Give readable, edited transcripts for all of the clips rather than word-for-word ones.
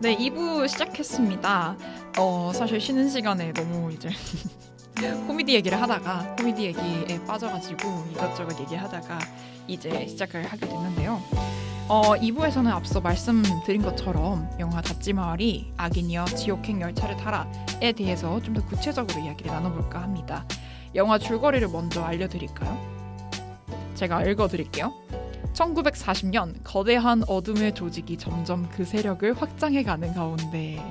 네, 2부 시작했습니다. 사실 쉬는 시간에 너무 이제 코미디 얘기를 하다가 코미디 얘기에 빠져가지고 이것저것 얘기하다가 이제 시작을 하게 됐는데요. 2부에서는 앞서 말씀드린 것처럼 영화 닫지마을이 악인이여 지옥행 열차를 타라에 대해서 좀 더 구체적으로 이야기를 나눠볼까 합니다. 영화 줄거리를 먼저 알려드릴까요? 제가 읽어드릴게요. 1940년 거대한 어둠의 조직이 점점 그 세력을 확장해가는 가운데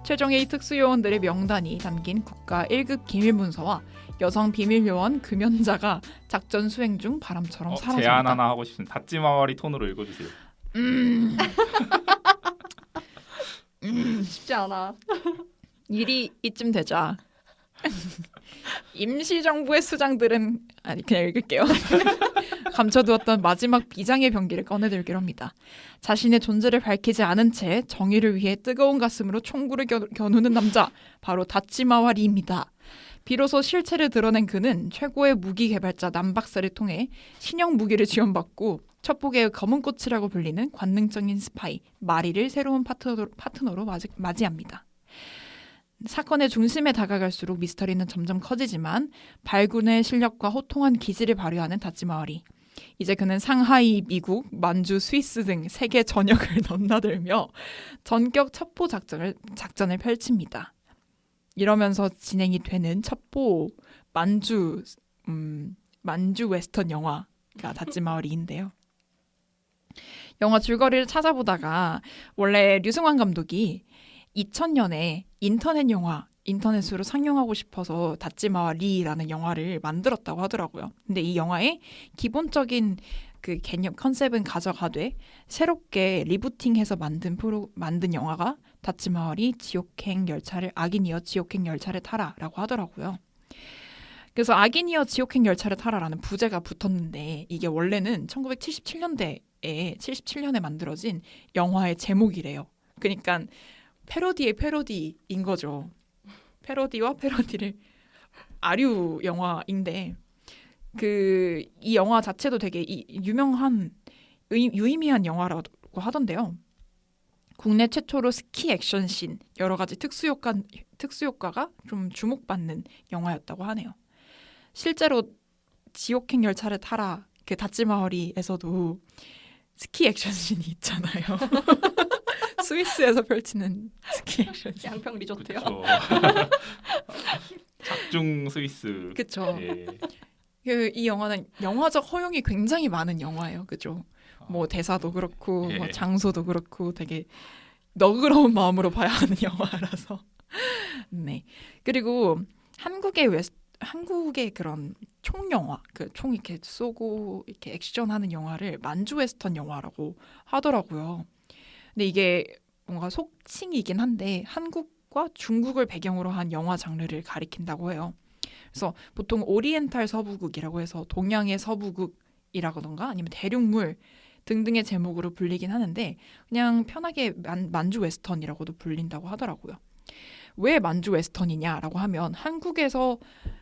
최종의 특수요원들의 명단이 담긴 국가 1급 기밀문서와 여성 비밀요원 금연자가 작전 수행 중 바람처럼 사라집니다. 제안 하나 하고 싶습니다. 닫지마을이 톤으로 읽어주세요. 쉽지 않아. 일이 이쯤 되자 임시정부의 수장들은 그냥 읽을게요. 감춰두었던 마지막 비장의 병기를 꺼내들기로 합니다. 자신의 존재를 밝히지 않은 채 정의를 위해 뜨거운 가슴으로 총구를 겨누는 남자, 바로 닫지마와 리입니다. 비로소 실체를 드러낸 그는 최고의 무기 개발자 남박사를 통해 신형 무기를 지원받고 첩보계의 검은꽃이라고 불리는 관능적인 스파이 마리를 새로운 파트너로 맞이합니다. 사건의 중심에 다가갈수록 미스터리는 점점 커지지만 발군의 실력과 호통한 기질을 발휘하는 닫지마을이 이제 그는 상하이, 미국, 만주, 스위스 등 세계 전역을 넘나들며 전격 첩보 작전을 펼칩니다. 이러면서 진행이 되는 첩보 만주 웨스턴 영화가 닫지마을이인데요. 영화 줄거리를 찾아보다가 원래 류승환 감독이 2000년에 인터넷으로 상영하고 싶어서 닫지마와 리라는 영화를 만들었다고 하더라고요. 근데 이 영화의 기본적인 그 개념 컨셉은 가져가되 새롭게 리부팅해서 만든 영화가 닫지마와 리 지옥행 열차를 악인이여 지옥행 열차를 타라라고 하더라고요. 그래서 악인이여 지옥행 열차를 타라라는 부제가 붙었는데 이게 원래는 1977년에 만들어진 영화의 제목이래요. 그러니까 패러디의 패러디인 거죠. 패러디와 패러디를 아류 영화인데 이 영화 자체도 되게 유의미한 영화라고 하던데요. 국내 최초로 스키 액션씬 여러 가지 특수효과가 좀 주목받는 영화였다고 하네요. 실제로 지옥행 열차를 타라 그 닫지마을이에서도 스키 액션씬이 있잖아요. 스위스에서 펼치는 스키 액션 양평 리조트요. 작중 스위스. 그렇죠. 예. 이 영화는 영화적 허용이 굉장히 많은 영화예요. 그죠? 뭐 대사도 그렇고 예. 뭐 장소도 그렇고 되게 너그러운 마음으로 봐야 하는 영화라서. 네. 그리고 한국의 그런 총영화, 그 총 이렇게 쏘고 이렇게 액션하는 영화를 만주 웨스턴 영화라고 하더라고요. 근데 이게 뭔가 속칭이긴 한데 한국과 중국을 배경으로 한 영화 장르를 가리킨다고 해요. 그래서 보통 오리엔탈 서부극이라고 해서 동양의 서부극이라던가 아니면 대륙물 등등의 제목으로 불리긴 하는데 그냥 편하게 만주 웨스턴이라고도 불린다고 하더라고요. 왜 만주 웨스턴이냐라고 하면 한국에서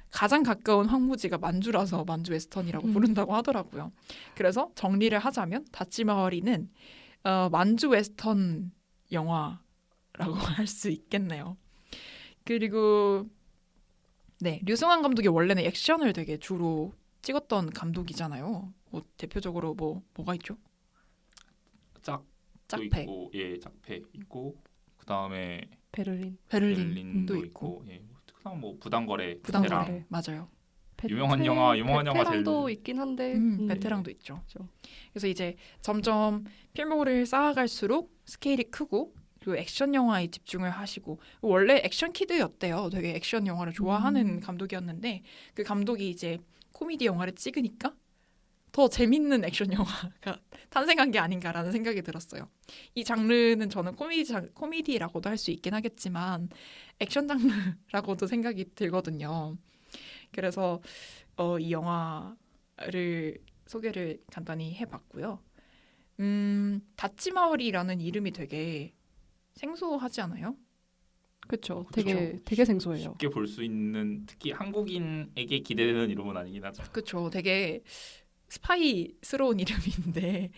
가장 가까운 황무지가 만주라서 만주 웨스턴이라고 부른다고 하더라고요. 그래서 정리를 하자면 닫지마을이는 만주 웨스턴 영화라고 할 수 있겠네요. 그리고 네, 류승환 감독이 원래는 액션을 되게 주로 찍었던 감독이잖아요. 뭐 대표적으로 뭐가 있죠? 짝패. 있고, 예, 짝패 있고 그다음에 베를린도 있고. 예. 그다음 뭐 부당거래, 부당거래 맞아요. 유명한 영화 베테랑도 제일 있긴 한데 베테랑도 있죠. 그렇죠. 그래서 이제 점점 필모를 쌓아갈수록 스케일이 크고 그리고 액션 영화에 집중을 하시고 원래 액션 키드였대요. 되게 액션 영화를 좋아하는 감독이었는데 그 감독이 이제 코미디 영화를 찍으니까 더 재밌는 액션 영화가 탄생한 게 아닌가라는 생각이 들었어요. 이 장르는 저는 코미디라고도 할 수 있긴 하겠지만 액션 장르라고도 생각이 들거든요. 그래서 이 영화를 소개를 간단히 해봤고요. 닫지마을이라는 이름이 되게 생소하지 않아요? 그렇죠. 되게 생소해요. 쉽게 볼 수 있는 특히 한국인에게 기대되는 이름은 아니긴 하죠. 그렇죠. 되게 스파이스러운 이름인데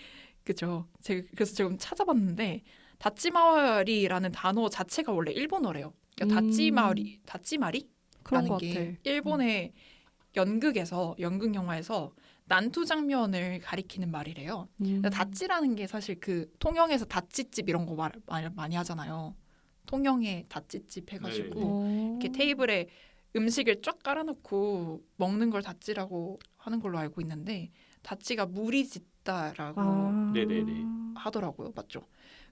그죠. 제가 그래서 지금 찾아봤는데 다찌마와리라는 단어 자체가 원래 일본어래요. 그러니까 다찌마리라는 그런 것 게 같아. 일본의 연극 영화에서 난투 장면을 가리키는 말이래요. 다찌라는 게 사실 그 통영에서 다찌집 이런 거 많이 하잖아요. 통영에 다찌집 해가지고 이렇게 테이블에 음식을 쫙 깔아놓고 먹는 걸 다찌라고 하는 걸로 알고 있는데 다찌가 물이 짙다라고 네네네. 하더라고요. 맞죠?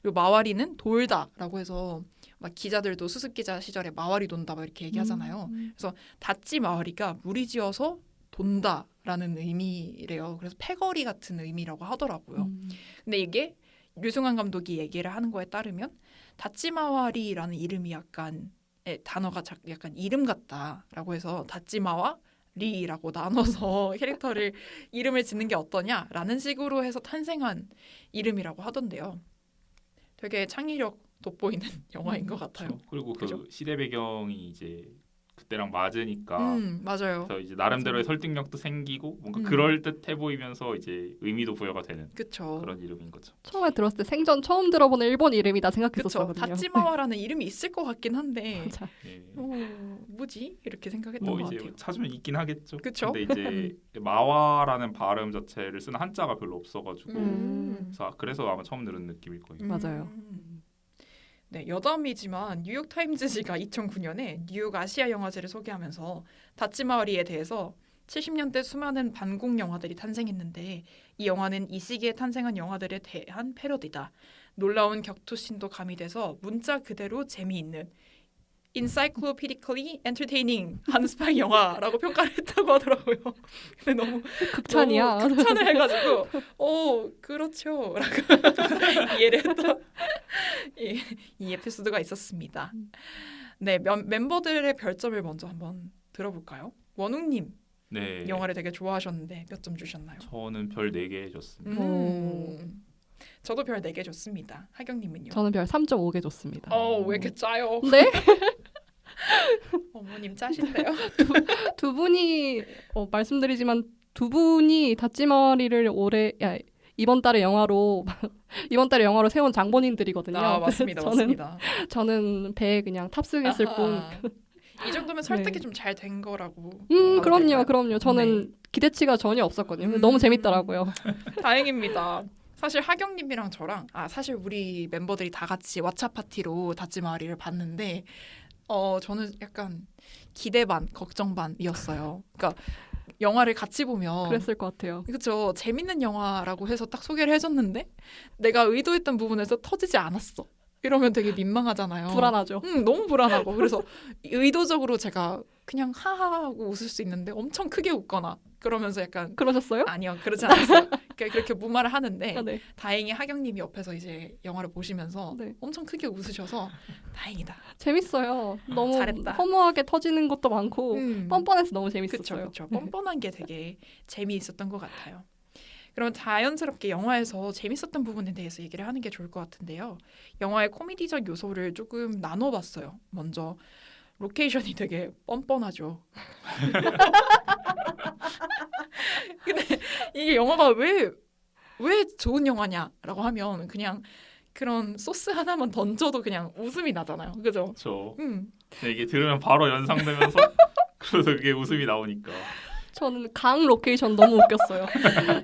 그리고 마와리는 돌다라고 해서 막 기자들도 수습 기자 시절에 마와리 돈다 막 이렇게 얘기하잖아요. 다찌 마와리가 물이 지어서 돈다라는 의미래요. 그래서 패거리 같은 의미라고 하더라고요. 근데 이게 류승환 감독이 얘기를 하는 거에 따르면 다찌마와리라는 이름이 단어가 약간 이름 같다라고 해서 다찌마와 리라고 나눠서 캐릭터를 이름을 짓는 게 어떠냐라는 식으로 해서 탄생한 이름이라고 하던데요. 되게 창의력 돋보이는 영화인 것 같아요. 그렇죠. 그리고 그 그죠? 시대 배경이 이제 그때랑 맞으니까 맞아요. 그래서 이제 나름대로의 설득력도 생기고 뭔가 그럴 듯해 보이면서 이제 의미도 부여가 되는 그쵸. 그런 이름인 거죠. 처음에 들었을 때 생전 처음 들어보는 일본 이름이다 그쵸. 생각했었거든요. 다찌마와라는 이름이 있을 것 같긴 한데 맞아. 예. 뭐지? 이렇게 생각했던 뭐 것 이제 같아요. 찾으면 있긴 하겠죠. 그쵸? 근데 이제 마와라는 발음 자체를 쓰는 한자가 별로 없어가지고 그래서 아마 처음 들은 느낌일 거예요. 맞아요. 네, 여담이지만 뉴욕 타임즈지가 2009년에 뉴욕 아시아 영화제를 소개하면서 다찌마와리에 대해서 70년대 수많은 반공 영화들이 탄생했는데 이 영화는 이 시기에 탄생한 영화들에 대한 패러디다. 놀라운 격투신도 가미돼서 문자 그대로 재미있는 encyclopedically entertaining 한 스파이 영화라고 평가를 했다고 하더라고요. 근데 너무 극찬이야. 너무 극찬을 해가지고 그렇죠 라고 이해를 했던 이 에피소드가 있었습니다. 네, 멤버들의 별점을 먼저 한번 들어볼까요? 원웅님 네. 영화를 되게 좋아하셨는데 몇 점 주셨나요? 저는 별 4개 줬습니다. 저도 별 4개 줬습니다. 하경님은요? 저는 별 3.5개 줬습니다. 왜 이렇게 짜요? 네? 어머님 짜신데요? 두 분이 말씀드리지만 두 분이 다찌마와리를 이번 달에 영화로 세운 장본인들이거든요. 맞습니다. 맞습니다. 저는 배에 그냥 탑승했을 뿐. 이 정도면 설득이 좀 잘 된 거라고. 그럼요. 저는 기대치가 전혀 없었거든요. 너무 재밌더라고요. 다행입니다. 사실 하경님이랑 저랑 사실 우리 멤버들이 다 같이 왓챠 파티로 다찌마와리를 봤는데 저는 약간 기대 반 걱정 반이었어요. 그러니까 영화를 같이 보면 그랬을 것 같아요. 그렇죠. 재밌는 영화라고 해서 딱 소개를 해줬는데 내가 의도했던 부분에서 터지지 않았어. 이러면 되게 민망하잖아요. 불안하죠. 너무 불안하고 그래서 의도적으로 제가 그냥 하하하고 웃을 수 있는데 엄청 크게 웃거나 그러면서 약간 그러셨어요? 아니요 그러지 않았어요. 그렇게 무말을 하는데 네. 다행히 하경님이 옆에서 이제 영화를 보시면서 네. 엄청 크게 웃으셔서 다행이다. 재밌어요. 너무 잘했다. 허무하게 터지는 것도 많고 뻔뻔해서 너무 재밌었어요. 그렇죠. 뻔뻔한 게 되게 재미있었던 것 같아요. 그럼 자연스럽게 영화에서 재밌었던 부분에 대해서 얘기를 하는 게 좋을 것 같은데요. 영화의 코미디적 요소를 조금 나눠봤어요. 먼저 로케이션이 되게 뻔뻔하죠. 근데 이게 영화가 왜 좋은 영화냐라고 하면 그냥 그런 소스 하나만 던져도 그냥 웃음이 나잖아요. 그죠? 그렇죠. 이게 들으면 바로 연상되면서 그래서 그게 웃음이 나오니까. 저는 강 로케이션 너무 웃겼어요.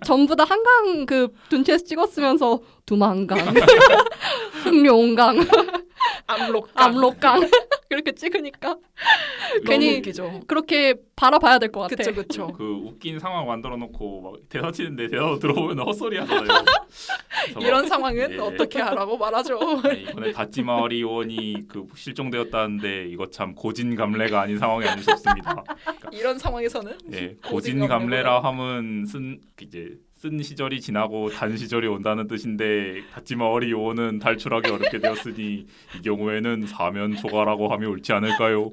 전부 다 한강 그 둔치에서 찍었으면서 두만강, 흑룡강, 압록강 그렇게 찍으니까 괜히 웃기죠. 그렇게 바라봐야 될 것 같아. 그쵸. 그 웃긴 상황 만들어 놓고 막 대사 치는데 대사 들어보면 헛소리 하잖아요. 이런 상황은 어떻게 하라고 말하죠. 이번에 다찌마와리 요원이 그 실종되었다는데 이거 참 고진감래가 아닌 상황이 아닐 수 없습니다. 그러니까, 이런 상황에서는 고진감래라 함은 쓴 시절이 지나고 단 시절이 온다는 뜻인데 다찌마와리 요원은 탈출하기 어렵게 되었으니 이 경우에는 사면 초과라고 하면 옳지 않을까요?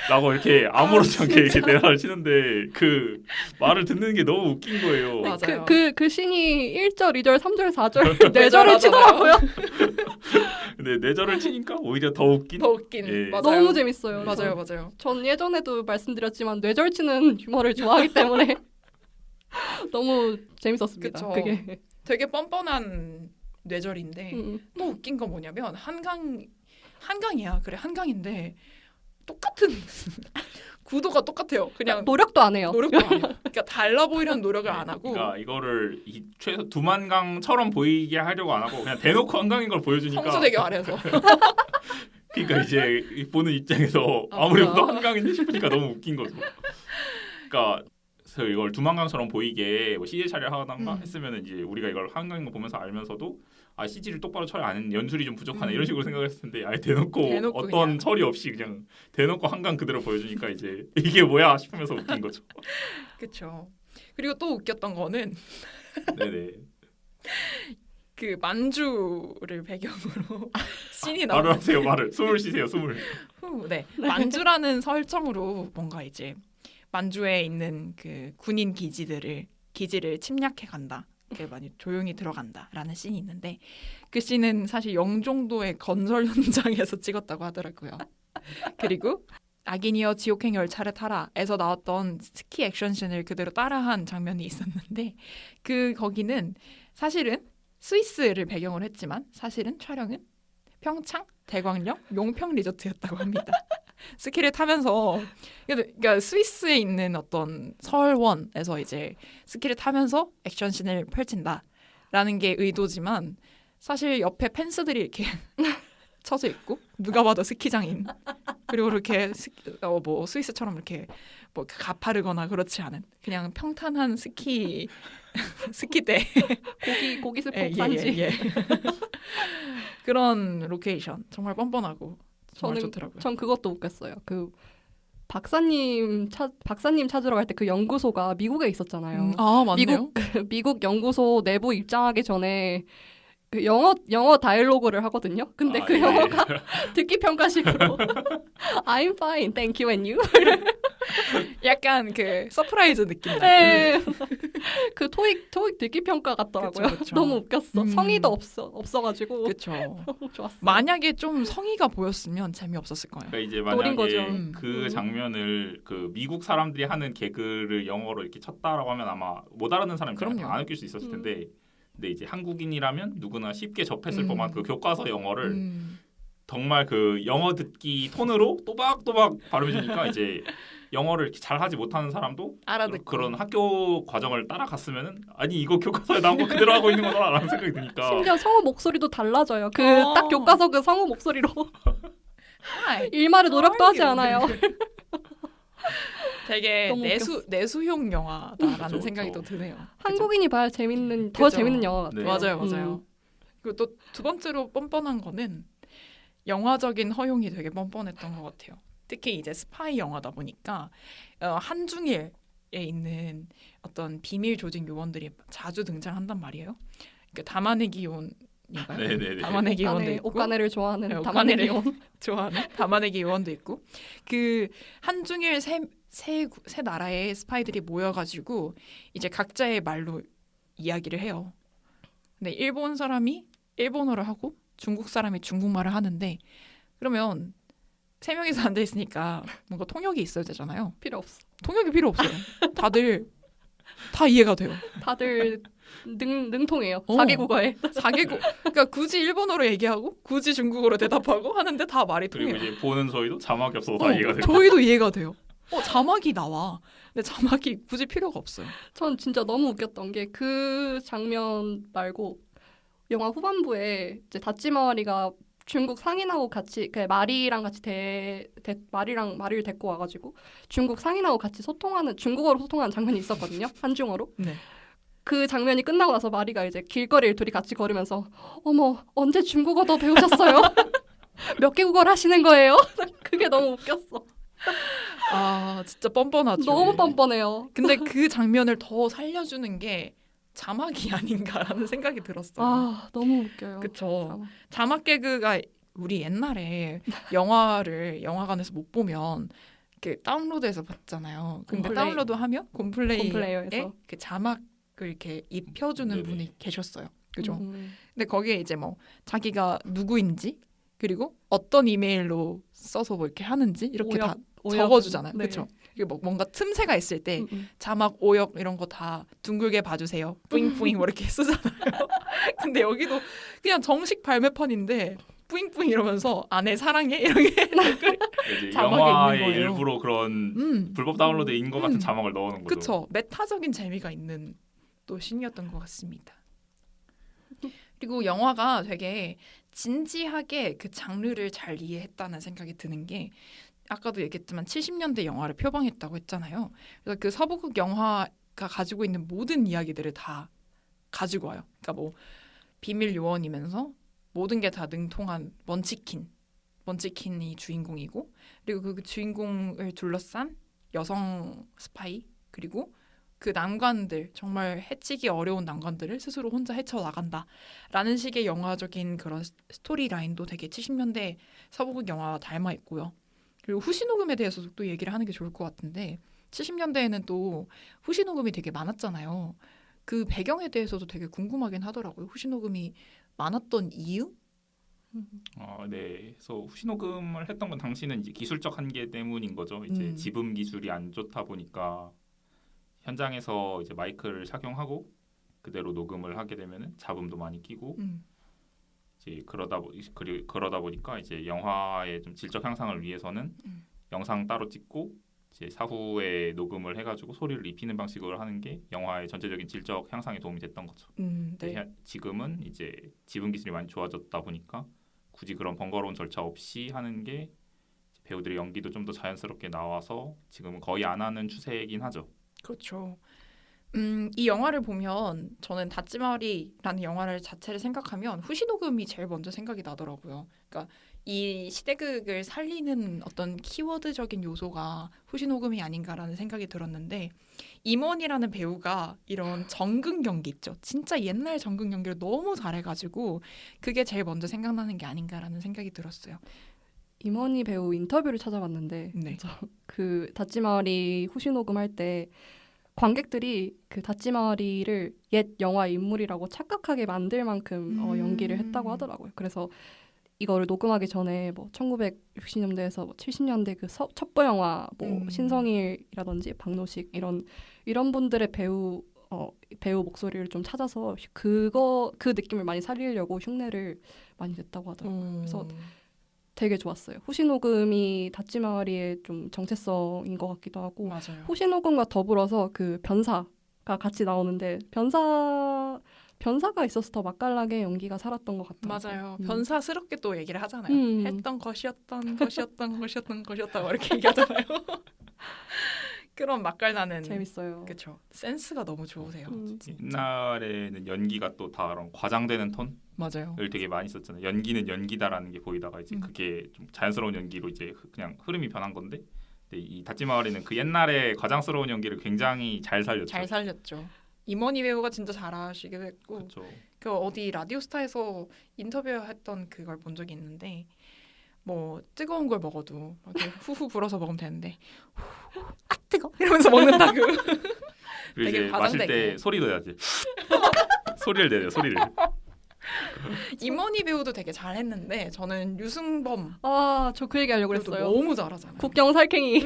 라고 이렇게 아무렇지 않게 이렇게 대화를 치는데 그 말을 듣는 게 너무 웃긴 거예요. 맞아요. 그 신이 1절, 2절, 3절, 4절 뇌절을 치더라고요. 근데 뇌절을 치니까 오히려 더 웃긴. 예. 맞아요. 너무 재밌어요. 맞아요. 전 예전에도 말씀드렸지만 뇌절 치는 유머를 좋아하기 때문에 너무 재밌었습니다. 그쵸. 그게 되게 뻔뻔한 뇌절인데 또 웃긴 건 뭐냐면 한강이야. 그래 한강인데 똑같은 구도가 똑같아요. 그냥 노력도 안 해요. 노력도 안 해요. 그러니까 달라 보이려는 노력을 안 하고. 그러니까 이거를 최소 두만강처럼 보이게 하려고 안 하고 그냥 대놓고 한강인 걸 보여주니까. 성수대교 아래에서. 그러니까 이제 보는 입장에서 아무리 봐도 한강인데 싶으니까 너무 웃긴 거죠. 그러니까 그래서 이걸 두만강처럼 보이게 뭐 CG 촬영하던가 했으면 이제 우리가 이걸 한강인 거 보면서 알면서도 CG를 똑바로 처리 안 했는 연출이 좀 부족하네 이런 식으로 생각을 했을 텐데 아예 대놓고 어떤 그냥. 처리 없이 그냥 대놓고 한강 그대로 보여주니까 이제 이게 뭐야 싶으면서 웃긴 거죠. 그렇죠. 그리고 또 웃겼던 거는 네네. 그 만주를 배경으로 씬이 말을 나오는. 하세요 말을. 숨을 쉬세요 숨을. 네. 만주라는 설정으로 뭔가 이제 만주에 있는 그 군인 기지를 침략해 간다. 이렇게 많이 조용히 들어간다라는 씬이 있는데 그 씬은 사실 영종도의 건설 현장에서 찍었다고 하더라고요. 그리고 악인이여 지옥행 열차를 타라에서 나왔던 스키 액션 씬을 그대로 따라한 장면이 있었는데 거기는 사실은 스위스를 배경으로 했지만 사실은 촬영은 평창, 대광령, 용평 리조트였다고 합니다. 스키를 타면서 그러니까 스위스에 있는 어떤 설원에서 이제 스키를 타면서 액션씬을 펼친다라는 게 의도지만 사실 옆에 펜스들이 이렇게 쳐져 있고 누가 봐도 스키장인 그리고 이렇게 뭐 스위스처럼 이렇게 뭐 가파르거나 그렇지 않은 그냥 평탄한 스키대 고기 스포 산지. 그런 로케이션 정말 뻔뻔하고 정말 저는 좋더라고요. 전 그것도 웃겼어요. 그 박사님 찾으러 갈 때 그 연구소가 미국에 있었잖아요. 아 맞네요. 미국 연구소 내부 입장하기 전에 그 영어 다이alo그를 하거든요. 근데 그 예. 영어가 듣기 평가식으로 I'm fine, thank you and you. 약간 그 서프라이즈 느낌 나요. 네. 그 토익 듣기 평가 같더라고요. 그쵸. 너무 웃겼어. 음. 성의도 없어가지고 그렇죠. 너무 좋았어. 만약에 좀 성의가 보였으면 재미없었을 거예요. 그러니까 이제 노린 거죠. 만약에 그 장면을 그 미국 사람들이 하는 개그를 영어로 이렇게 쳤다라고 하면 아마 못 알아듣는 사람이 그럼요. 안 웃길 수 있었을 텐데 근데 이제 한국인이라면 누구나 쉽게 접했을 음. 법한 그 교과서 영어를 정말 그 영어 듣기 톤으로 또박또박 발음해주니까 이제 영어를 이렇게 잘 하지 못하는 사람도 알아듣고 그런 학교 과정을 따라갔으면은 아니 이거 교과서에 나온 거 그대로 하고 있는 거다라는 생각이 드니까 심지어 성우 목소리도 달라져요. 그 어. 딱 교과서 그 성우 목소리로 Hi. 일말의 노력도 하지 않아요. 되게 너무 내수용 영화다라는 그쵸, 생각이 그쵸. 또 드네요. 한국인이 봐야 더 그죠. 재밌는 영화 같아요. 네. 맞아요. 그리고 또 두 번째로 뻔뻔한 거는 영화적인 허용이 되게 뻔뻔했던 것 같아요. 특히 이제 스파이 영화다 보니까 한중일에 있는 어떤 비밀 조직 요원들이 자주 등장한단 말이에요. 그러니까 다마네기 요원인가요? 네네네. 다마네기 요원도 있고 옥가네를 좋아하는 네, 다마네기 요원. 좋아하는 다마네기 요원도 있고 그 한중일 세 나라의 스파이들이 모여가지고 이제 각자의 말로 이야기를 해요. 근데 일본 사람이 일본어를 하고 중국 사람이 중국말을 하는데 그러면 세 명이서 앉아 있으니까 뭔가 통역이 있어야 되잖아요. 필요 없어. 통역이 필요 없어요. 다들 다 이해가 돼요. 다들 능통해요. 어. 4개국어에. 4개국 그러니까 굳이 일본어로 얘기하고 굳이 중국어로 대답하고 하는데 다 말이 그리고 통해요. 이제 보는 저희도 자막이 없어서 다 이해가 돼요. 저희도 이해가 돼요. 자막이 나와. 근데 자막이 굳이 필요가 없어요. 전 진짜 너무 웃겼던 게 그 장면 말고 영화 후반부에 이제 다찌마와리가 중국 상인하고 같이 그 마리랑 같이 마리를 데리고 와가지고 중국 상인하고 같이 중국어로 소통하는 장면이 있었거든요. 한중어로. 네. 그 장면이 끝나고 나서 마리가 이제 길거리를 둘이 같이 걸으면서 어머 언제 중국어 더 배우셨어요? 몇 개 국어를 하시는 거예요? 그게 너무 웃겼어. 아 진짜 뻔뻔하죠. 너무 뻔뻔해요. 근데 그 장면을 더 살려주는 게 자막이 아닌가라는 생각이 들었어요. 아 너무 웃겨요. 그쵸. 자막 개그가 우리 옛날에 영화를 영화관에서 못 보면 이렇게 다운로드해서 봤잖아요. 근데 곰플레이. 다운로드하면 곰플레이에 곰플레이어에서. 그 자막을 이렇게 입혀주는 네네. 분이 계셨어요. 그죠? 음. 근데 거기에 이제 뭐 자기가 누구인지 그리고 어떤 이메일로 써서 뭐 이렇게 하는지 이렇게 다 오역. 적어주잖아요. 네. 그렇죠? 이게 뭐 뭔가 틈새가 있을 때 음. 자막 오역 이런 거 다 둥글게 봐주세요. 뿌잉뿌잉 뭐 이렇게 쓰잖아요. 근데 여기도 그냥 정식 발매판인데 뿌잉뿌잉 이러면서 아내 사랑해 이렇게 이제 자막에 영화에 있는 거예요. 일부러 그런 불법 다운로드인 것 같은 자막을 넣어놓은 거죠. 그쵸. 메타적인 재미가 있는 또 신이었던 것 같습니다. 그리고 영화가 되게 진지하게 그 장르를 잘 이해했다는 생각이 드는 게 아까도 얘기했지만 70년대 영화를 표방했다고 했잖아요. 그래서 그 서부극 영화가 가지고 있는 모든 이야기들을 다 가지고 와요. 그러니까 뭐 비밀 요원이면서 모든 게 다 능통한 먼치킨이 주인공이고 그리고 그 주인공을 둘러싼 여성 스파이 그리고 그 난관들 정말 해치기 어려운 난관들을 스스로 혼자 헤쳐나간다라는 식의 영화적인 그런 스토리 라인도 되게 70년대 서부극 영화와 닮아 있고요. 그리고 후시 녹음에 대해서도 또 얘기를 하는 게 좋을 것 같은데 70년대에는 또 후시 녹음이 되게 많았잖아요. 그 배경에 대해서도 되게 궁금하긴 하더라고요. 후시 녹음이 많았던 이유? 네. 그래서 후시 녹음을 했던 건 당시는 이제 기술적 한계 때문인 거죠. 이제 지분 기술이 안 좋다 보니까 현장에서 이제 마이크를 착용하고 그대로 녹음을 하게 되면은 잡음도 많이 끼고 이제 그러다 보니까 이제 영화의 좀 질적 향상을 위해서는 영상 따로 찍고 이제 사후에 녹음을 해가지고 소리를 입히는 방식으로 하는 게 영화의 전체적인 질적 향상에 도움이 됐던 거죠. 네. 지금은 이제 지분 기술이 많이 좋아졌다 보니까 굳이 그런 번거로운 절차 없이 하는 게 배우들의 연기도 좀 더 자연스럽게 나와서 지금은 거의 안 하는 추세이긴 하죠. 그렇죠. 이 영화를 보면 저는 다찌마리라는 영화를 자체를 생각하면 후시 녹음이 제일 먼저 생각이 나더라고요. 그러니까 이 시대극을 살리는 어떤 키워드적인 요소가 후시 녹음이 아닌가라는 생각이 들었는데 임원이라는 배우가 이런 전극 연기 있죠. 진짜 옛날 전극 연기를 너무 잘해가지고 그게 제일 먼저 생각나는 게 아닌가라는 생각이 들었어요. 임원희 배우 인터뷰를 찾아봤는데 네. 그 다찌마리 후시 녹음할 때 관객들이 그 다찌마리를 옛 영화 인물이라고 착각하게 만들 만큼 연기를 했다고 하더라고요. 그래서 이거를 녹음하기 전에 뭐 1960년대에서 뭐 70년대 그 첩보 영화 뭐 신성일이라든지 박노식 이런 분들의 배우 목소리를 좀 찾아서 그 느낌을 많이 살리려고 흉내를 많이 냈다고 하더라고요. 그래서 되게 좋았어요. 후시 녹음이 다찌마리의 좀 정체성인 것 같기도 하고 맞아요. 후시 녹음과 더불어서 그 변사가 같이 나오는데 변사가 있어서 더 맛깔나게 연기가 살았던 것 같아요. 맞아요. 변사스럽게 또 얘기를 하잖아요. 했던 것이었다고 이렇게 얘기하잖아요. 그런 맛깔나는 재밌어요. 그렇죠. 센스가 너무 좋으세요. 옛날에는 연기가 또 다 과장되는 톤을 맞아요. 되게 많이 썼잖아요. 연기는 연기다라는 게 보이다가 이제 그게 좀 자연스러운 연기로 이제 그냥 흐름이 변한 건데 근데 이 다찌마을에는 그 옛날에 과장스러운 연기를 굉장히 잘 살렸죠. 잘 살렸죠. 임원희 배우가 진짜 잘하시기도 했고 그렇죠. 그 어디 라디오스타에서 인터뷰했던 그걸 본 적이 있는데 뭐 뜨거운 걸 먹어도 이렇게 후후 불어서 먹으면 되는데 아 뜨거 이러면서 먹는다고. 그리고 되게 이제 마실 때 소리도 내야지. 소리를 내요. 소리를. 임원희 배우도 되게 잘했는데 저는 류승범 저 그 얘기 하려고 배우도 그랬어요. 너무 잘하잖아요. 국경 살쾡이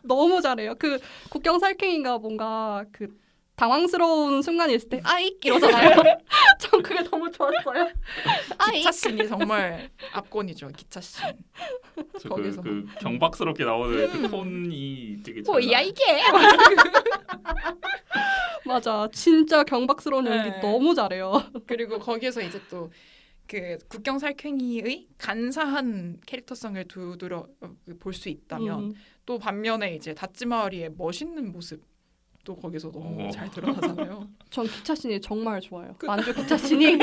너무 잘해요. 그 국경 살쾡이가 뭔가 그 당황스러운 순간이 있을 때 아익 이러잖아요. 전 그게 너무 좋았어요. 기차 씬이 정말 압권이죠. 기차 씬. 거기서 그 경박스럽게 나오는 그 톤이 되게 잘 뭐야 나와요. 이게? 맞아. 진짜 경박스러운 연기 네. 너무 잘해요. 그리고 거기에서 이제 또 그 국경 살쾡이의 간사한 캐릭터성을 두드려 볼 수 있다면 또 반면에 이제 다찌마리의 멋있는 모습 또 거기서 너무 잘 드러나잖아요. 전 기차 씬이 정말 좋아요. 만주 기차 씬이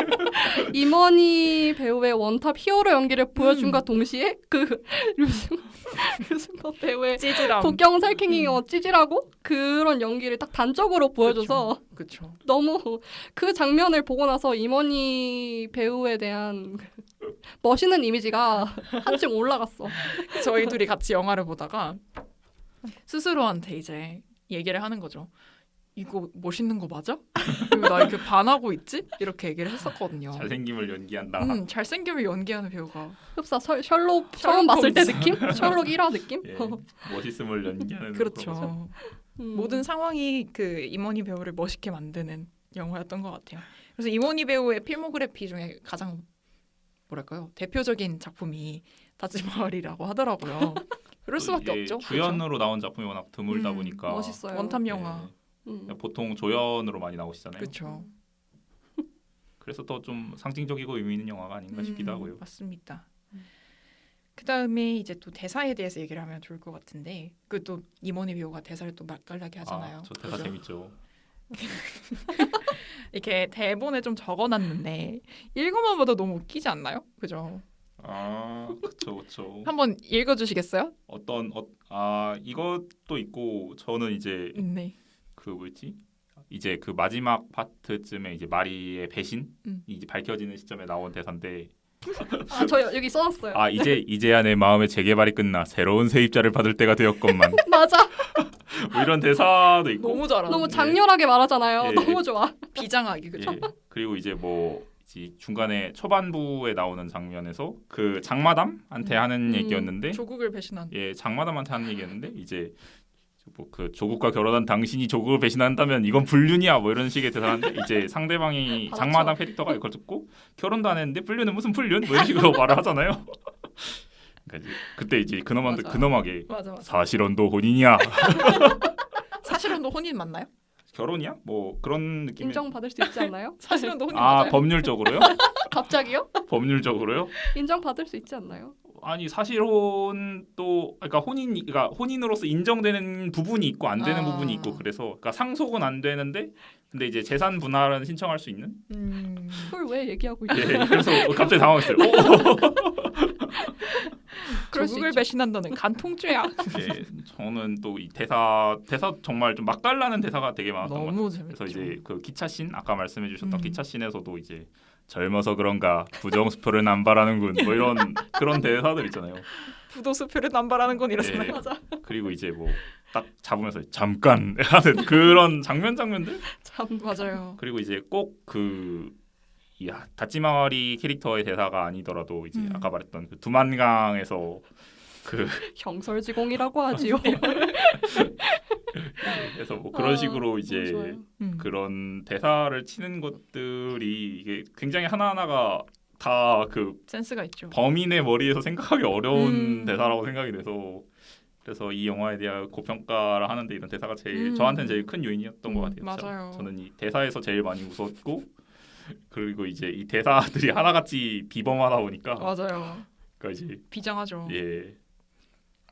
임원희 배우의 원탑 히어로 연기를 보여준과 동시에 그 류승범 배우의 찌질함. 국경 살쾡이 찌질하고 그런 연기를 딱 단적으로 보여줘서 그렇죠. 너무 그 장면을 보고 나서 임원희 배우에 대한 멋있는 이미지가 한층 올라갔어. 저희 둘이 같이 영화를 보다가 스스로한테 이제 얘기를 하는 거죠. 이거 멋있는 거 맞아? 그리고 나 이렇게 반하고 있지? 이렇게 얘기를 했었거든요. 잘생김을 연기한다. 잘생김을 연기하는 배우가 흡사 셜록 처음 봤을 때 느낌? 셜록 1화 느낌? 예, 멋있음을 연기하는 그렇죠. 그런 거죠. 모든 상황이 그 이모니 배우를 멋있게 만드는 영화였던 것 같아요. 그래서 이모니 배우의 필모그래피 중에 가장 뭐랄까요 대표적인 작품이 다즈마할이라고 하더라고요. 그럴 수밖에 이게 없죠. 주연으로 나온 작품이 워낙 드물다 음, 보니까 멋있어요. 원탑 영화. 보통 조연으로 많이 나오시잖아요. 그렇죠. 그래서 더 좀 상징적이고 의미 있는 영화가 아닌가 싶기도 하고요. 맞습니다. 그 다음에 이제 또 대사에 대해서 얘기를 하면 좋을 것 같은데 그 또 이모니 배우가 대사를 또 맛깔나게 하잖아요. 저 대사 그죠? 재밌죠. 이렇게 대본에 좀 적어놨는데 읽어만 봐도 너무 웃기지 않나요? 그죠? 그렇죠. 한번 읽어주시겠어요? 이것도 있고 저는 이제 네. 그 뭐였지? 이제 그 마지막 파트쯤에 이제 마리의 배신이 이제 밝혀지는 시점에 나온 대사인데 저 여기 써놨어요. 이제야 내 마음의 재개발이 끝나 새로운 세입자를 받을 때가 되었건만 맞아. 뭐 이런 대사도 있고 너무 잘하는. 너무 장렬하게 말하잖아요. 예. 너무 좋아. 비장하게 그죠? 예. 그리고 이제 중간에 초반부에 나오는 장면에서 그 장마담한테 하는 얘기였는데 조국을 배신한. 장마담한테 하는 얘기였는데 이제 뭐 그 조국과 결혼한 당신이 조국을 배신한다면 이건 불륜이야 뭐 이런 식의 대사인데 이제 상대방이 맞죠. 장마담 캐릭터가 이걸 듣고 결혼도 안 했는데 불륜은 무슨 불륜 뭐 이런 식으로 말을 하잖아요. 그러니까 이제 그때 이제 근엄한데 맞아. 근엄하게 맞아. 사실혼도 혼인이야. 사실혼도 혼인 맞나요? 결혼이야? 뭐 그런 느낌의 인정받을 수 있지 않나요? 사실혼도 혼인 맞아요? 법률적으로요? 갑자기요? 법률적으로요? 인정받을 수 있지 않나요? 아니 사실혼도 그러니까 혼인으로서 인정되는 부분이 있고 안 되는 부분이 있고 그래서 그러니까 상속은 안 되는데 근데 이제 재산 분할은 신청할 수 있는. 그걸 왜 얘기하고 있지? 예, 그래서 갑자기 당황했어요. 그럴 수 조국을 있죠. 배신한다는 간통죄야. 예, 저는 또 이 대사 정말 좀 맛깔나는 대사가 되게 많았던 것 같아요. 너무 재밌죠. 그래서 이제 그 기차씬 아까 말씀해주셨던 음. 기차씬에서도 이제 젊어서 그런가 부정수표를 남발하는군 뭐 이런 그런 대사들 있잖아요. 부도수표를 남발하는 건 이러잖아요. 예. 맞아. 그리고 이제 뭐 딱 잡으면서 잠깐 하는 그런 장면들. 참 맞아요. 그리고 이제 꼭 다찌마리 캐릭터의 대사가 아니더라도 이제 아까 말했던 그 두만강에서 그 형설지공이라고 하지요. 그래서 뭐 그런 식으로 너무 이제 좋아요. 그런 대사를 치는 것들이 이게 굉장히 하나하나가 다 그 센스가 있죠. 범인의 머리에서 생각하기 어려운 음. 대사라고 생각이 돼서 그래서 이 영화에 대한 고평가를 하는데 이런 대사가 제일 저한테는 제일 큰 요인이었던 것 같아요. 맞아요. 저는 이 대사에서 제일 많이 웃었고 그리고 이제 이 대사들이 하나같이 비범하다 보니까 맞아요. 그러니까 이제 비장하죠. 예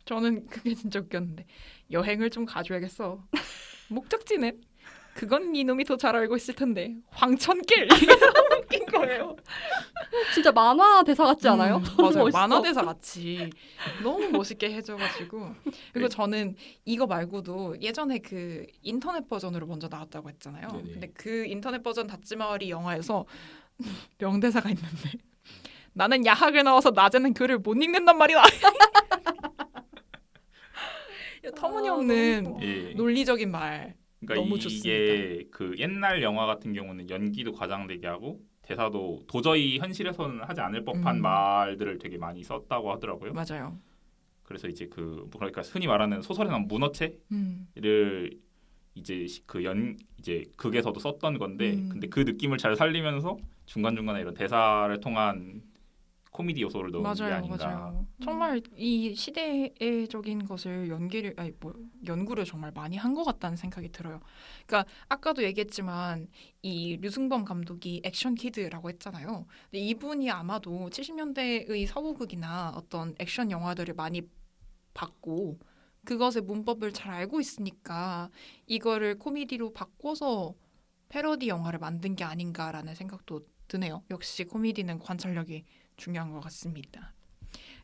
저는 그게 진짜 웃겼는데 여행을 좀 가줘야겠어. 목적지는 그건 네 놈이 더 잘 알고 있을 텐데 황천길 이게 너무 웃긴 거예요. 진짜 만화 대사 같지 않아요? 맞아요. 멋있어. 만화 대사 같이 너무 멋있게 해줘가지고 그리고 네. 저는 이거 말고도 예전에 그 인터넷 버전으로 먼저 나왔다고 했잖아요. 네네. 근데 그 인터넷 버전 다찌마와리 영화에서 명대사가 있는데 나는 야학을 나와서 낮에는 글을 못 읽는단 말이야. 터무니없는 너무 예. 논리적인 말. 그러니까 너무 이게 그 옛날 영화 같은 경우는 연기도 과장되게 하고 대사도 도저히 현실에서는 하지 않을 법한 말들을 되게 많이 썼다고 하더라고요. 맞아요. 그래서 이제 그 그러니까 흔히 말하는 소설에 나온 문어체를 이제 이제 극에서도 썼던 건데 근데 그 느낌을 잘 살리면서 중간중간에 이런 대사를 통한 코미디 요소를 넣은 게 아닌가. 맞아요. 정말 이 시대적인 것을 연구를 정말 많이 한 것 같다는 생각이 들어요. 그러니까 아까도 얘기했지만 이 류승범 감독이 액션 키드라고 했잖아요. 근데 이분이 아마도 70년대의 서부극이나 어떤 액션 영화들을 많이 봤고 그것의 문법을 잘 알고 있으니까 이거를 코미디로 바꿔서 패러디 영화를 만든 게 아닌가라는 생각도 드네요. 역시 코미디는 관찰력이 중요한 것 같습니다.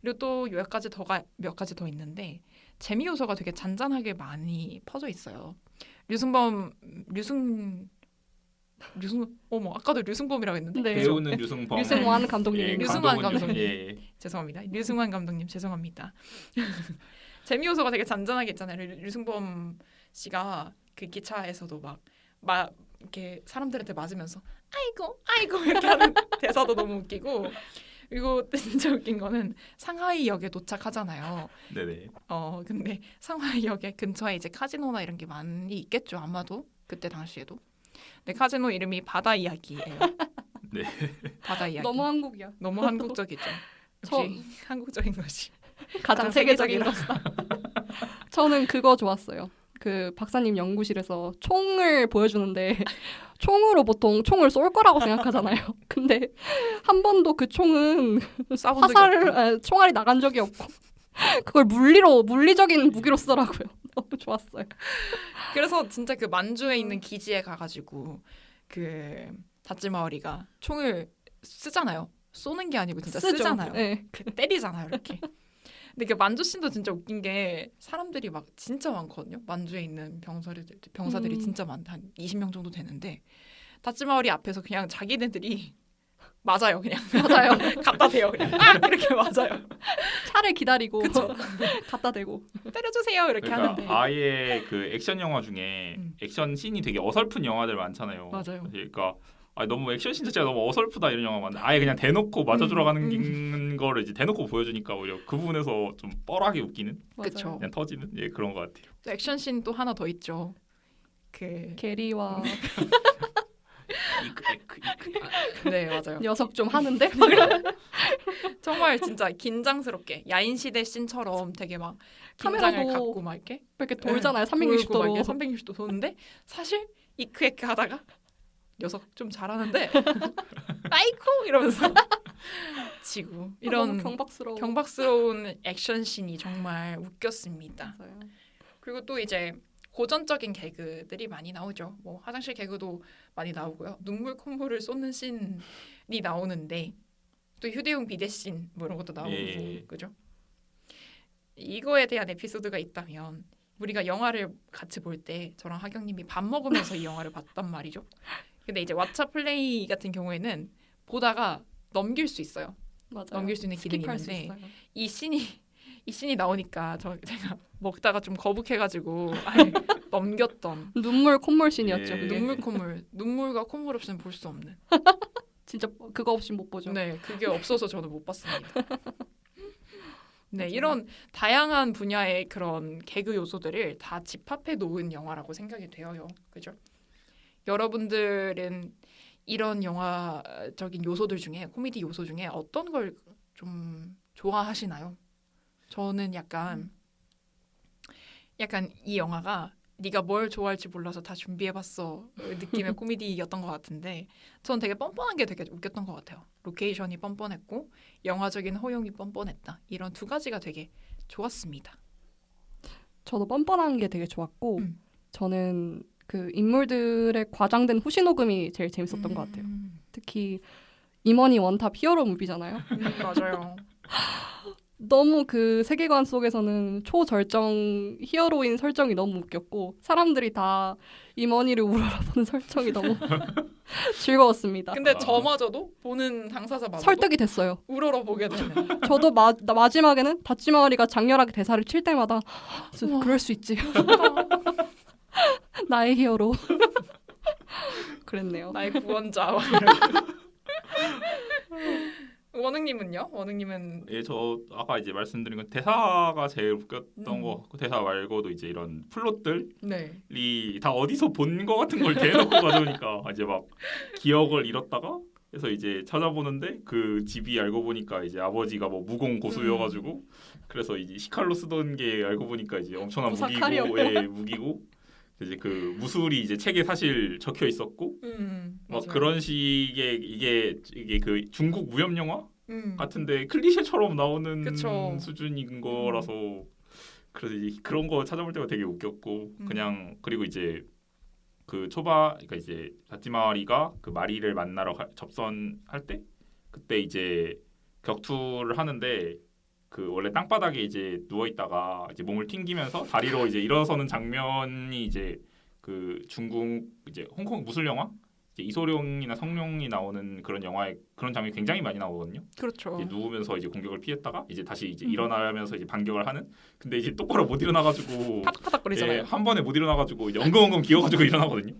그리고 또 몇 가지 더 있는데 재미 요소가 되게 잔잔하게 많이 퍼져 있어요. 아까도 류승범이라고 했는데 네. 배우는 류승범, 류승완 감독님. 예, 류승완 감독은 감독님. 예. 죄송합니다. 류승환 감독님 죄송합니다. 재미 요소가 되게 잔잔하게 있잖아요. 류승범 씨가 그 기차에서도 막 이렇게 사람들한테 맞으면서 아이고 이렇게 하는 대사도 너무 웃기고 그리고 진짜 웃긴 거는 상하이 역에 도착하잖아요. 네네. 근데 상하이 역에 근처에 이제 카지노나 이런 게 많이 있겠죠. 아마도 그때 당시에도. 근데 카지노 이름이 바다 이야기예요. 네. 바다 이야기. 너무 한국이야. 너무 한국적이죠. 저- 역시 한국적인 것이 가장 세계적인 것이다. 저는 그거 좋았어요. 그 박사님 연구실에서 총을 보여주는데 총으로 보통 총을 쏠 거라고 생각하잖아요. 근데 한 번도 그 총은 쏴본 적이 없고. 총알이 나간 적이 없고 그걸 물리적인 무기로 쓰더라고요. 너무 좋았어요. 그래서 진짜 그 만주에 있는 기지에 가가지고 그 다찌마오리가 총을 쓰잖아요. 쏘는 게 아니고 진짜 쓰죠. 쓰잖아요. 네. 그 때리잖아요, 이렇게. 근데 그 만주 씬도 진짜 웃긴 게 사람들이 막 진짜 많거든요. 만주에 있는 병사들이 진짜 많다. 한 20명 정도 되는데 다찌마오리 앞에서 그냥 자기네들이 맞아요, 그냥. 맞아요. 갖다 대요, 그냥. 이렇게 맞아요. 차를 기다리고 그쵸. 갖다 대고. 때려주세요, 이렇게 그러니까 하는데. 아예 그 액션 영화 중에 음. 액션 씬이 되게 어설픈 영화들 많잖아요. 맞아요. 그러니까 너무 액션 씬 자체가 너무 어설프다 이런 영화 많은데 아예 그냥 대놓고 맞아주러 가는 거를 이제 대놓고 보여주니까 오히려 그 부분에서 좀 뻘하게 웃기는 그쵸. 그냥 터지는 그런 것 같아요. 또 액션 씬 또 하나 더 있죠. 게리와 네, 맞아요. 녀석 좀 하는데 정말 진짜 긴장스럽게 야인 시대 씬처럼 되게 막 카메라도 긴장을 갖고 막 이렇게 이렇게 돌잖아요. 돌고 막 이렇게 360도로. 360도 도는데 사실 이크에크 하다가 녀석 좀 잘하는데 아이쿠 이러면서 지고 이런 너무 경박스러워. 경박스러운 액션 씬이 정말 웃겼습니다. 맞아요. 그리고 또 이제 고전적인 개그들이 많이 나오죠. 뭐 화장실 개그도 많이 나오고요. 눈물 콧물을 쏟는 씬이 나오는데 또 휴대용 비데 씬 뭐 이런 것도 나오고 예. 그죠? 이거에 대한 에피소드가 있다면 우리가 영화를 같이 볼 때 저랑 하경님이 밥 먹으면서 이 영화를 봤단 말이죠. 근데 이제 왓챠 플레이 같은 경우에는 보다가 넘길 수 있어요. 맞아요. 넘길 수 있는 기능이 스킵할 수 있는데 있어요. 이 씬이 나오니까 제가 먹다가 좀 거북해가지고 아예 넘겼던 눈물 콧물 씬이었죠. 예. 그게. 눈물 콧물 눈물과 콧물 없이는 볼 수 없는 진짜 그거 없이 못 보죠. 네 그게 없어서 저는 못 봤습니다. 네 이런 다양한 분야의 그런 개그 요소들을 다 집합해 놓은 영화라고 생각이 돼요. 그죠? 여러분들은 이런 영화적인 요소들 중에 코미디 요소 중에 어떤 걸 좀 좋아하시나요? 저는 약간 이 영화가 네가 뭘 좋아할지 몰라서 다 준비해봤어 느낌의 코미디였던 것 같은데 전 되게 뻔뻔한 게 되게 웃겼던 것 같아요. 로케이션이 뻔뻔했고 영화적인 허용이 뻔뻔했다. 이런 두 가지가 되게 좋았습니다. 저도 뻔뻔한 게 되게 좋았고 음. 저는 그 인물들의 과장된 후시 녹음이 제일 재밌었던 것 같아요. 특히 임원이 원탑 히어로 무비잖아요. 맞아요. 너무 그 세계관 속에서는 초절정 히어로인 설정이 너무 웃겼고 사람들이 다 임원이를 우러러보는 설정이 너무 즐거웠습니다. 근데 저마저도 보는 당사자마저도 설득이 됐어요. 우러러 보게 되는. 저도 마지막에는 다찌마오리가 장렬하게 대사를 칠 때마다 그럴 수 있지. 나의 히어로. 그랬네요. 나의 구원자. 원흥님은요? 원흥님은 저 아까 이제 말씀드린 건 대사가 제일 웃겼던 음. 것 같고 대사 말고도 이제 이런 플롯들이 네. 다 어디서 본 것 같은 걸 대놓고 가져오니까 이제 막 기억을 잃었다가 그래서 이제 찾아보는데 그 집이 알고 보니까 이제 아버지가 뭐 무공 고수여가지고 그래서 이제 시칼로 쓰던 게 알고 보니까 이제 엄청난 무사칼이었고. 무기고 이제 그 무술이 이제 책에 사실 적혀 있었고 막 맞아요. 그런 식의 이게 그 중국 무협 영화 음. 같은데 클리셰처럼 나오는 그쵸. 수준인 거라서 그래서 이제 그런 거 찾아볼 때가 되게 웃겼고 음. 그냥 그리고 이제 그 그러니까 이제 다찌마리가 그 마리를 만나러 접선할 때 그때 이제 격투를 하는데 그 원래 땅바닥에 이제 누워 있다가 이제 몸을 튕기면서 다리로 이제 일어서는 장면이 이제 그 중국 이제 홍콩 무술 영화 이소룡이나 성룡이 나오는 그런 영화에 그런 장면이 굉장히 많이 나오거든요. 그렇죠. 이제 누우면서 이제 공격을 피했다가 이제 다시 이제 음. 일어나면서 이제 반격을 하는. 근데 이제 똑바로 못 일어나가지고 파닥파닥거리잖아요. 예, 한 번에 못 일어나가지고 이제 엉금엉금 기어가지고 일어나거든요.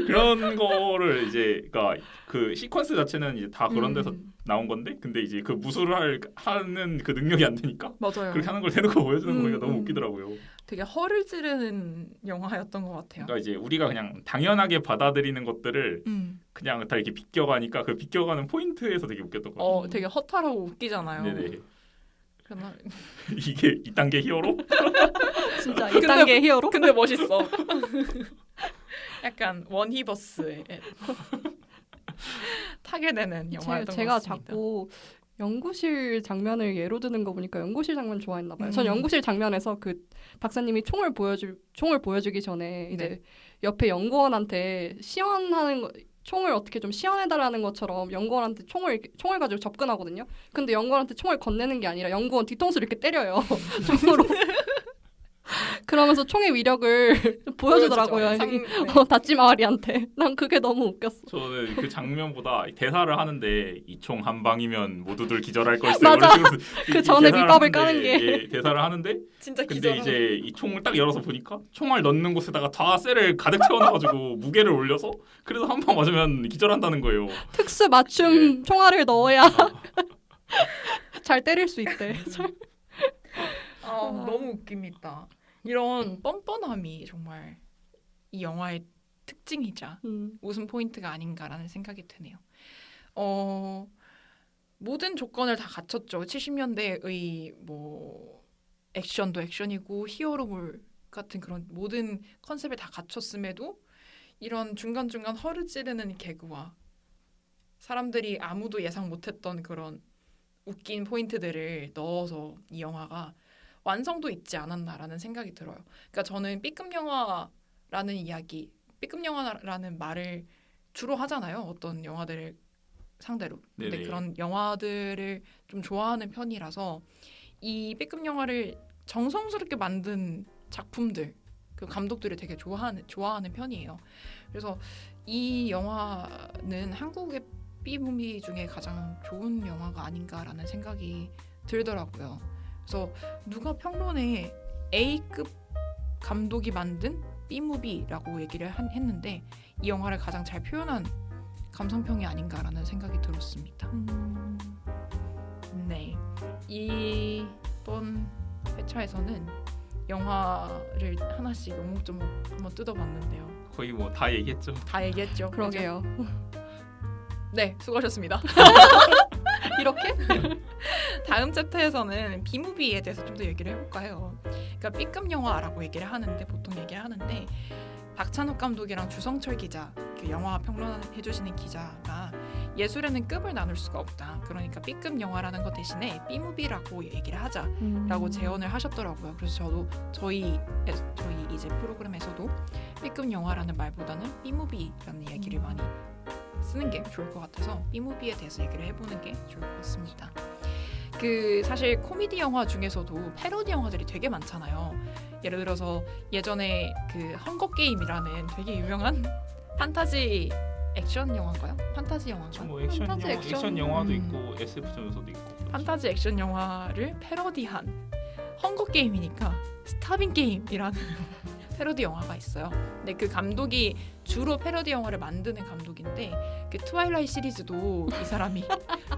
그런 거를 이제 그러니까 그 시퀀스 자체는 이제 다 그런 데서 나온 건데, 근데 이제 그 무술을 하는 그 능력이 안 되니까 맞아요. 그렇게 하는 걸 대놓고 보여주는 거 보니까 너무 음. 웃기더라고요. 되게 허를 찌르는 영화였던 것 같아요. 그러니까 이제 우리가 그냥 당연하게 받아들이는 것들을 음. 그냥 다 이렇게 비껴가니까 그 비껴가는 포인트에서 되게 웃겼던 것 같아요. 되게 허탈하고 웃기잖아요. 네네. 그러나 이게 2단계 히어로? 진짜 근데- 2단계 히어로? 근데 멋있어. 약간 원히버스에 타게 되는 영화였던 것 제가 같습니다. 자꾸 연구실 장면을 예로 드는 거 보니까 연구실 장면 좋아했나 봐요. 전 음. 연구실 장면에서 그 박사님이 총을 보여주기 전에 이제 네. 옆에 연구원한테 시연하는 거, 총을 어떻게 좀 시연해달라는 것처럼 연구원한테 총을 가지고 접근하거든요. 근데 연구원한테 총을 건네는 게 아니라 연구원 뒤통수를 이렇게 때려요. 총으로. 그러면서 총의 위력을 보여주더라고요. 네. 다찌마와리한테. 난 그게 너무 웃겼어. 저는 그 장면보다 대사를 하는데 이 총 한 방이면 모두들 기절할 걸세. 맞아. 이런 식으로 그 전에 대사를 밑밥을 하는데, 까는 게. 예, 대사를 하는데 진짜 근데 기절. 이제 이 총을 딱 열어서 보니까 총알 넣는 곳에다가 다 쇠를 가득 채워놔가지고 무게를 올려서 그래서 한 방 맞으면 기절한다는 거예요. 특수 맞춤 총알을 넣어야 잘 때릴 수 있대. 너무 웃깁니다. 이런 뻔뻔함이 정말 이 영화의 특징이자 웃음 포인트가 아닌가라는 생각이 드네요. 모든 조건을 다 갖췄죠. 70년대의 뭐 액션도 액션이고 히어로물 같은 그런 모든 컨셉을 다 갖췄음에도 이런 중간중간 허를 찌르는 개그와 사람들이 아무도 예상 못했던 그런 웃긴 포인트들을 넣어서 이 영화가 완성도 있지 않았나라는 생각이 들어요. 그러니까 저는 B급 영화라는 이야기, B급 영화라는 말을 주로 하잖아요. 어떤 영화들을 상대로. 근데 네네. 그런 영화들을 좀 좋아하는 편이라서 이 B급 영화를 정성스럽게 만든 작품들, 그 감독들을 되게 좋아하는 편이에요. 그래서 이 영화는 한국의 B무비 중에 가장 좋은 영화가 아닌가라는 생각이 들더라고요. 그래서 누가 평론에 A급 감독이 만든 B무비라고 얘기를 했는데 이 영화를 가장 잘 표현한 감상평이 아닌가라는 생각이 들었습니다. 네, 이번 회차에서는 영화를 하나씩 요목조목 한번 뜯어봤는데요. 거의 뭐 다 얘기했죠. 다 얘기했죠. 그러게요. 네, 수고하셨습니다. 이렇게? 다음 챕터에서는 B무비에 대해서 좀 더 얘기를 해볼까 해요. 그러니까 B급 영화라고 얘기를 하는데 보통 얘기를 하는데 박찬욱 감독이랑 주성철 기자, 그 영화 평론해주시는 기자가 예술에는 급을 나눌 수가 없다. 그러니까 B급 영화라는 것 대신에 B무비라고 얘기를 하자라고 제언을 하셨더라고요. 그래서 저희 이제 프로그램에서도 B급 영화라는 말보다는 B무비라는 얘기를 많이 쓰는 게 좋을 것 같아서 B무비에 대해서 얘기를 해보는 게 좋을 것 같습니다. 그 사실 코미디 영화 중에서도 패러디 영화들이 되게 많잖아요. 예를 들어서 예전에 그 헝거 게임이라는 되게 유명한 판타지 액션 영화인가요? 판타지 영화인가요? 뭐 액션 판타지 영화, 액션? 액션 영화도 음. 있고 SF 요소도 있고. 판타지 액션 영화를 패러디한 헝거 게임이니까 스타빙 게임이라는 패러디 영화가 있어요. 근데 그 감독이 주로 패러디 영화를 만드는 감독인데 그 트와일라이트 시리즈도 이 사람이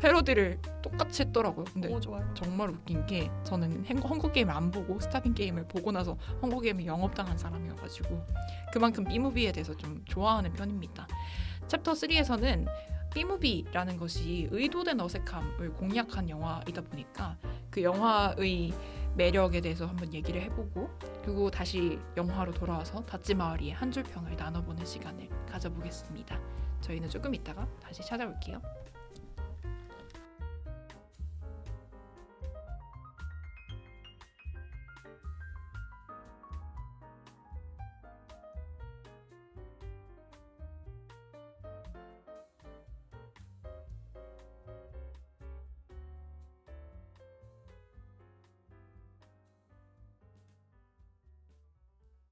패러디를 똑같이 했더라고요. 근데 너무 좋아요. 정말 웃긴 게 저는 헝거 게임을 안 보고 스타빙 게임을 보고 나서 헝거 게임을 영업당한 사람이어가지고 그만큼 B무비에 대해서 좀 좋아하는 편입니다. 챕터 3에서는 B무비라는 것이 의도된 어색함을 공략한 영화이다 보니까 그 영화의 매력에 대해서 한번 얘기를 해보고 그리고 다시 영화로 돌아와서 다찌마와리의 한 줄 평을 나눠보는 시간을 가져보겠습니다. 저희는 조금 있다가 다시 찾아올게요.